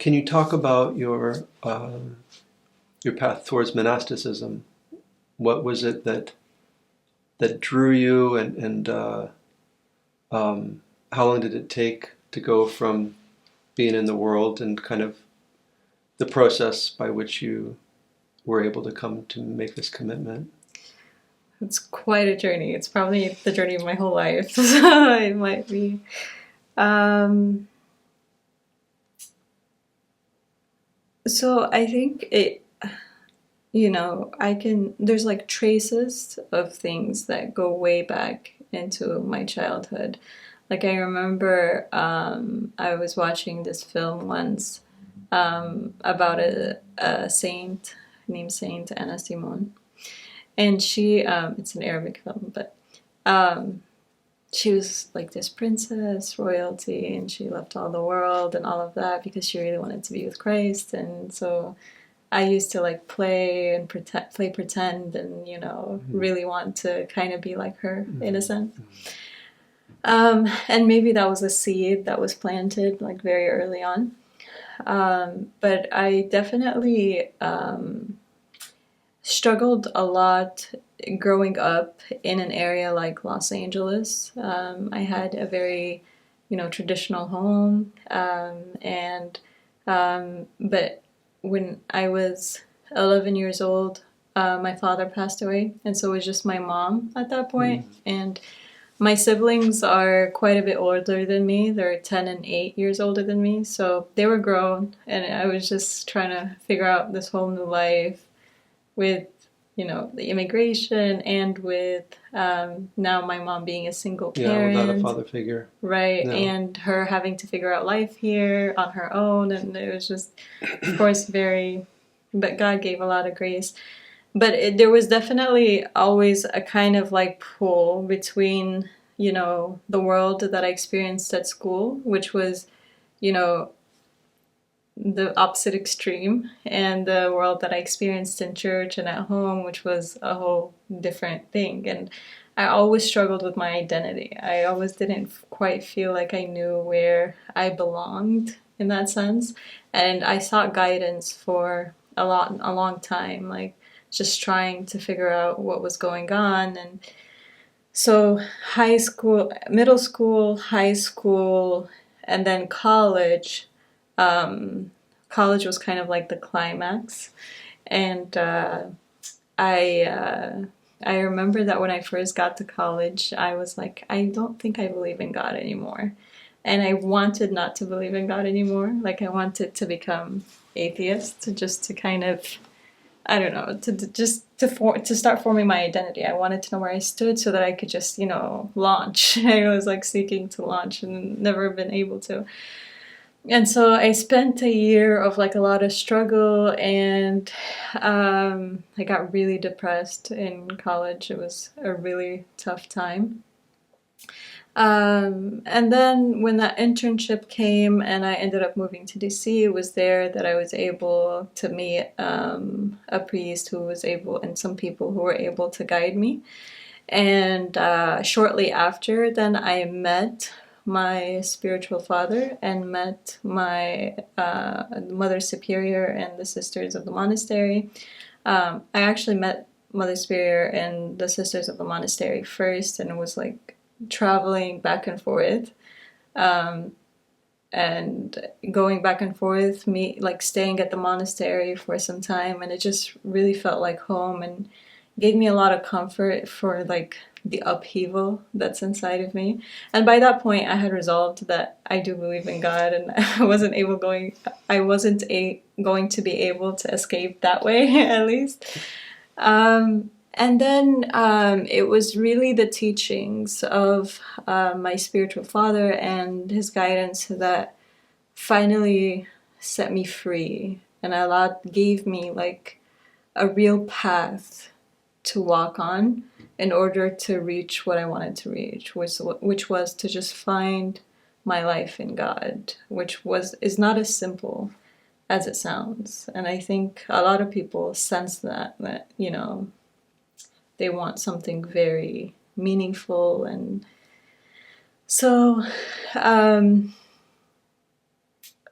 Can you talk about your path towards monasticism? What was it that drew you, and how long did it take to go from being in the world and kind of the process by which you were able to come to make this commitment? It's quite a journey. It's probably the journey of my whole life. So it might be. So I think there's like traces of things that go way back into my childhood. Like I remember I was watching this film once about a saint named Saint Anna Simon. And she, it's an Arabic film, but she was like this princess, royalty, and she left all the world and all of that because she really wanted to be with Christ. And so I used to like play and play pretend, and really want to kind of be like her in a sense. And maybe that was a seed that was planted like very early on. But I definitely struggled a lot growing up in an area like Los Angeles. I had a very, traditional home, but when I was 11 years old, my father passed away, and so it was just my mom at that point. And my siblings are quite a bit older than me. They're 10 and 8 years older than me, so they were grown, and I was just trying to figure out this whole new life with, the immigration, and with now my mom being a single parent. Yeah, without a father figure. Right, no. And her having to figure out life here on her own, and it was just, of course, but God gave a lot of grace. But there was definitely always a kind of like pull between, the world that I experienced at school, which was, the opposite extreme, and the world that I experienced in church and at home, which was a whole different thing. And I always struggled with my identity. I always didn't quite feel like I knew where I belonged in that sense. And I sought guidance for a long time, like just trying to figure out what was going on. And so high school, middle school, high school, and then college. College was kind of like the climax, and I remember that when I first got to college, I was like, I don't think I believe in God anymore, and I wanted not to believe in God anymore. Like I wanted to become atheist, just to kind of, I don't know, to start forming my identity. I wanted to know where I stood so that I could just, launch. I was like seeking to launch and never been able to. And so I spent a year of like a lot of struggle, and I got really depressed in college. It was a really tough time. And then when that internship came and I ended up moving to DC, it was there that I was able to meet a priest who was able, and some people who were able to guide me. And shortly after, then I met my spiritual father and met my Mother Superior and the sisters of the monastery. I actually met Mother Superior and the sisters of the monastery first, and it was like traveling back and forth, and going back and forth, like staying at the monastery for some time, and it just really felt like home and gave me a lot of comfort for like the upheaval that's inside of me. And by that point, I had resolved that I do believe in God, and I wasn't going to be able to escape that way, at least. And then it was really the teachings of my spiritual father and his guidance that finally set me free, and gave me like a real path to walk on in order to reach what I wanted to reach, which was to just find my life in God, which is not as simple as it sounds. And I think a lot of people sense that they want something very meaningful. And so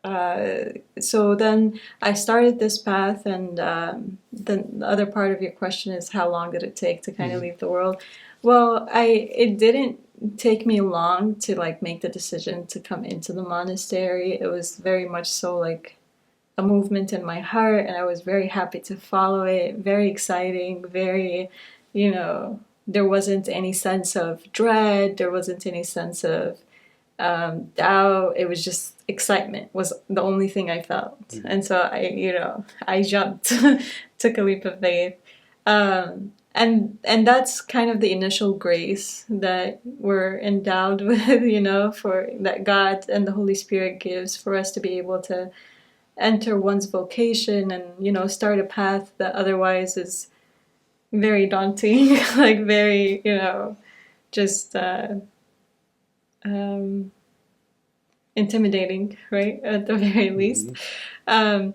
so then I started this path, and the other part of your question is how long did it take to kind of leave the world? Well, it didn't take me long to like make the decision to come into the monastery. It was very much so like a movement in my heart, and I was very happy to follow it. Very exciting, very, there wasn't any sense of dread. There wasn't any sense of doubt. It was just excitement was the only thing I felt. And so I jumped, took a leap of faith. And that's kind of the initial grace that we're endowed with, for that God and the Holy Spirit gives for us to be able to enter one's vocation and, start a path that otherwise is very daunting, like very, just intimidating, right? At the very least. And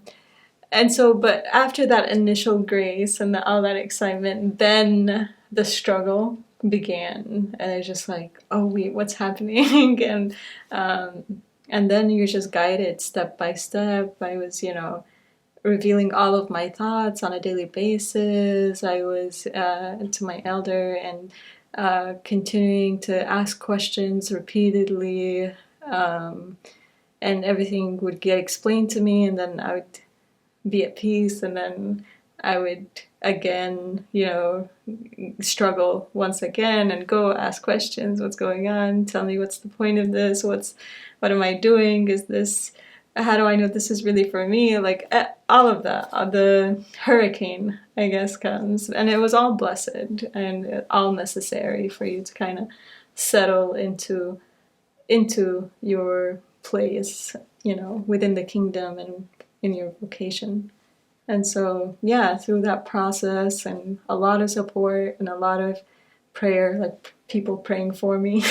so, but after that initial grace and all that excitement, then the struggle began. And it's just like, oh wait, what's happening? And then you're just guided step by step. I was, revealing all of my thoughts on a daily basis. I was to my elder and continuing to ask questions repeatedly, and everything would get explained to me, and then I would be at peace, and then I would again, struggle once again and go ask questions. What's going on? Tell me, what's the point of this? What am I doing? How do I know this is really for me? Like all of that, the hurricane, I guess, comes, and it was all blessed and all necessary for you to kind of settle into your place, within the kingdom and in your vocation. And so, through that process and a lot of support and a lot of prayer, like people praying for me,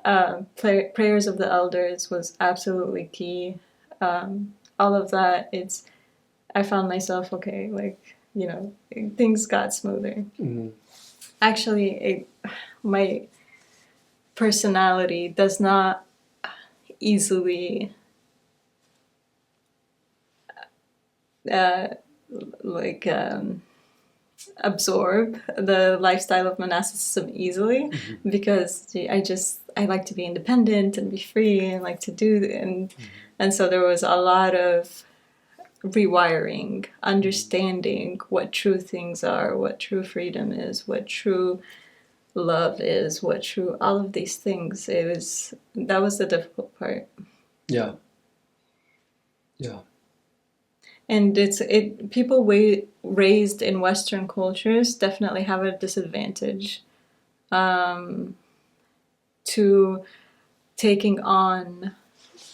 prayers of the elders was absolutely key. All of that, I found myself, okay, like, things got smoother. Actually, my personality does not easily absorb the lifestyle of monasticism easily, because I like to be independent and be free and like to do, and so there was a lot of rewiring, understanding what true things are, what true freedom is, what true love is, what true, all of these things. That was the difficult part. Yeah. And people raised in Western cultures definitely have a disadvantage to taking on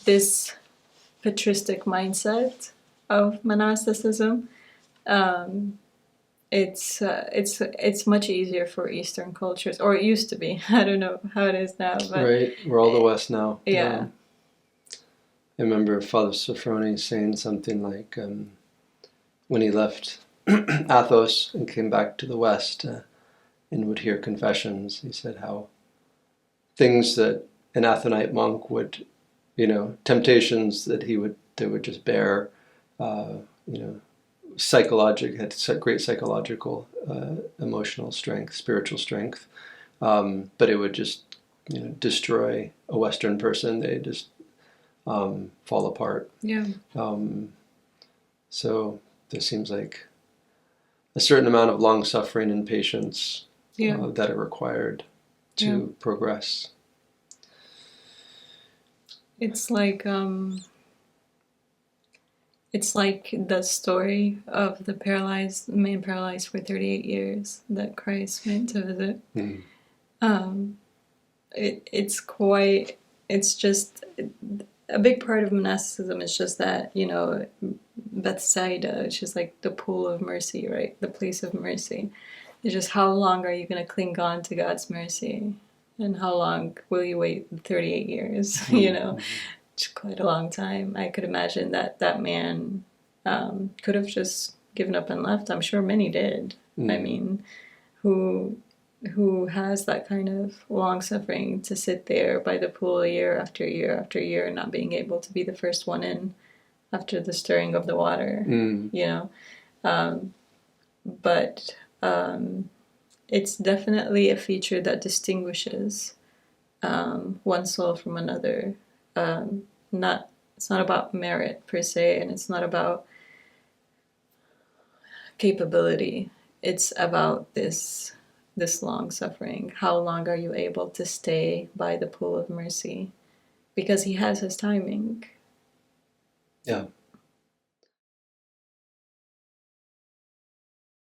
this patristic mindset of monasticism. It's much easier for Eastern cultures, or it used to be. I don't know how it is now. But right, we're all the West now. Yeah. I remember Father Sophrony saying something like, when he left Athos and came back to the West and would hear confessions, he said how things that an Athonite monk would, temptations that they would just bear, had great psychological, emotional strength, spiritual strength, but it would just, destroy a Western person. They just fall apart. Yeah. So there seems like a certain amount of long suffering and patience that are required to progress. It's like the story of the man paralyzed for 38 years that Christ went to visit. It's just a big part of monasticism is just that, Bethsaida, it's just like the pool of mercy, right? The place of mercy. It's just how long are you going to cling on to God's mercy? And how long will you wait 38 years? It's quite a long time. I could imagine that man could have just given up and left. I'm sure many did. I mean, who who has that kind of long suffering to sit there by the pool year after year after year, not being able to be the first one in after the stirring of the water, you know. But it's definitely a feature that distinguishes one soul from another. It's not about merit per se, and it's not about capability. It's about this long suffering. How long are you able to stay by the pool of mercy? Because he has his timing. Yeah.